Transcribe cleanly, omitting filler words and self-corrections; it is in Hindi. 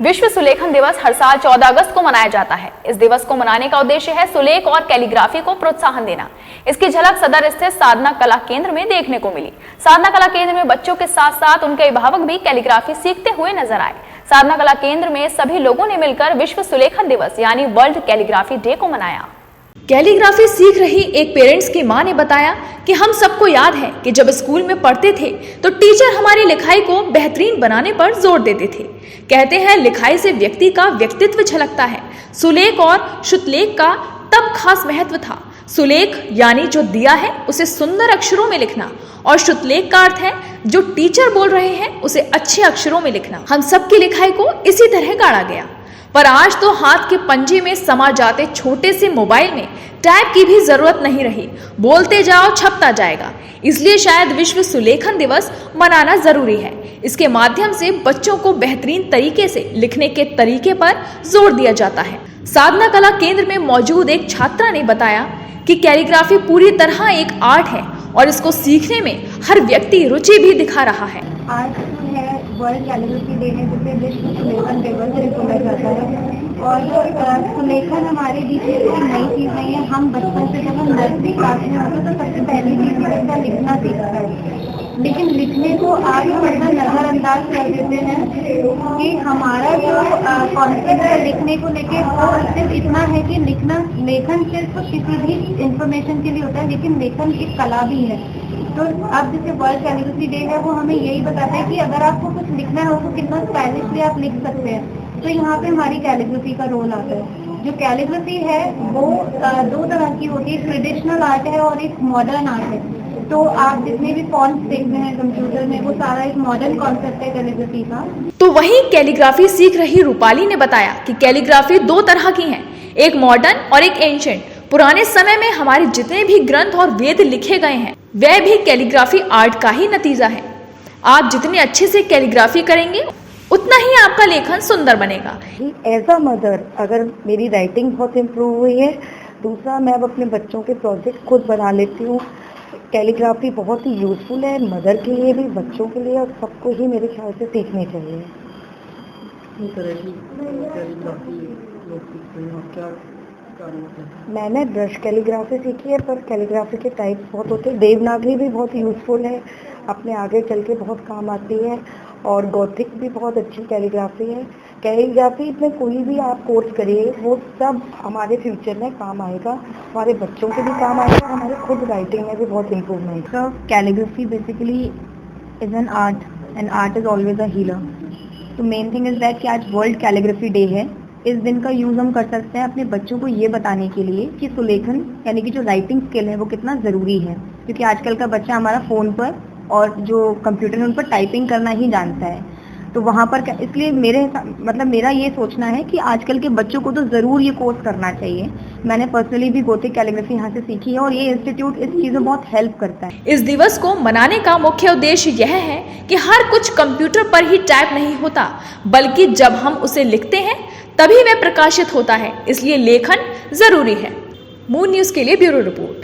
विश्व सुलेखन दिवस हर साल 14 अगस्त को मनाया जाता है। इस दिवस को मनाने का उद्देश्य है सुलेख और कैलीग्राफी को प्रोत्साहन देना। इसकी झलक सदर स्थित साधना कला केंद्र में देखने को मिली। साधना कला केंद्र में बच्चों के साथ साथ उनके अभिभावक भी कैलीग्राफी सीखते हुए नजर आए। साधना कला केंद्र में सभी लोगों ने मिलकर विश्व सुलेखन दिवस यानी वर्ल्ड कैलीग्राफी डे को मनाया। कैलीग्राफी सीख रही एक पेरेंट्स की मां ने बताया कि हम सबको याद है कि जब स्कूल में पढ़ते थे तो टीचर हमारी लिखाई को बेहतरीन बनाने पर जोर देते थे। कहते हैं लिखाई से व्यक्ति का व्यक्तित्व झलकता है। सुलेख और शुतलेख का तब खास महत्व था। सुलेख यानी जो दिया है उसे सुंदर अक्षरों में लिखना और शुतलेख का अर्थ है जो टीचर बोल रहे हैं उसे अच्छे अक्षरों में लिखना। हम सबकी लिखाई को इसी तरह गाढ़ा गया, पर आज तो हाथ के पंजे में समा जाते छोटे से मोबाइल में टाइप की भी जरूरत नहीं रही। बोलते जाओ छपता जाएगा। इसलिए शायद विश्व सुलेखन दिवस मनाना जरूरी है। इसके माध्यम से बच्चों को बेहतरीन तरीके से लिखने के तरीके पर जोर दिया जाता है। साधना कला केंद्र में मौजूद एक छात्रा ने बताया कि कैलीग्राफी पूरी तरह एक आर्ट है और इसको सीखने में हर व्यक्ति रुचि भी दिखा रहा है। आज है वर्ल्ड कैलीग्राफी डे है जिसे विश्व सुलेखन दिवस से बोला जाता है और सुलेखन हमारे बीच में कोई नई चीज़ नहीं है। हम बचपन से जब हम नर्सरी क्लास में होते तो सबसे पहली चीज़ बच्चा लिखना सीखता है, लेकिन लिखने को आज हम नजरअंदाज कर देते हैं कि हमारा जो कॉन्सेप्ट है लिखने को लेके वो सिर्फ इतना है कि लेखन सिर्फ किसी भी इंफॉर्मेशन के लिए होता है, लेकिन लेखन एक कला भी है। तो अब जैसे वर्ल्ड कैलीग्राफी डे है वो हमें यही बताता है कि अगर आपको कुछ लिखना हो तो कितना स्टाइलिशली आप लिख सकते हैं। तो यहाँ पे हमारी कैलीग्राफी का रोल आता है। जो कैलीग्राफी है वो दो तरह की होती है, ट्रेडिशनल आर्ट है और एक मॉडर्न आर्ट है। तो आप जितने भी फॉन्ट्स देखते हैं कंप्यूटर में वो सारा एक मॉडर्न कॉन्सेप्ट है कैलीग्राफी का। तो वहीं कैलीग्राफी सीख रही रूपाली ने बताया कि कैलीग्राफी दो तरह की है, एक मॉडर्न और एक एंशिएंट। पुराने समय में हमारे जितने भी ग्रंथ और वेद लिखे गए हैं वह भी कैलीग्राफी आर्ट का ही नतीजा है। आप जितने अच्छे से कैलीग्राफी करेंगे उतना ही आपका लेखन सुंदर बनेगा। एज अ मदर अगर मेरी राइटिंग बहुत इम्प्रूव हुई है। दूसरा, मैं अब अपने बच्चों के प्रोजेक्ट खुद बना लेती हूँ। कैलीग्राफी बहुत ही यूजफुल है मदर के लिए भी, बच्चों के लिए, और सबको ही मेरे ख्याल से सीखनी चाहिए। मैंने ब्रश कैलीग्राफी सीखी है, पर कैलीग्राफी के टाइप्स बहुत होते हैं। देवनागरी भी बहुत यूजफुल है, अपने आगे चल के बहुत काम आती है, और गॉथिक भी बहुत अच्छी कैलीग्राफी है। कैलीग्राफी में कोई भी आप कोर्स करिए वो सब हमारे फ्यूचर में काम आएगा, हमारे बच्चों के भी काम आएगा, हमारे खुद राइटिंग में भी बहुत improvement. So calligraphy basically is an art and art is always a healer. तो मेन थिंग इज दैट कि आज वर्ल्ड कैलीग्राफी डे है। इस दिन का यूज़ हम कर सकते हैं अपने बच्चों को ये बताने के लिए कि सुलेखन यानी कि जो राइटिंग स्किल है वो कितना ज़रूरी है, क्योंकि आजकल का बच्चा हमारा फ़ोन पर और जो कंप्यूटर है उन पर टाइपिंग करना ही जानता है। तो वहाँ पर इसलिए मेरा ये सोचना है कि आजकल के बच्चों को तो ज़रूर ये कोर्स करना चाहिए। मैंने पर्सनली भी गोथिक कैलीग्राफी यहाँ से सीखी है और ये इंस्टीट्यूट इस चीज़ में बहुत हेल्प करता है। इस दिवस को मनाने का मुख्य उद्देश्य यह है कि हर कुछ कंप्यूटर पर ही टाइप नहीं होता, बल्कि जब हम उसे लिखते हैं तभी वह प्रकाशित होता है। इसलिए लेखन जरूरी है। मून न्यूज़ के लिए ब्यूरो रिपोर्ट।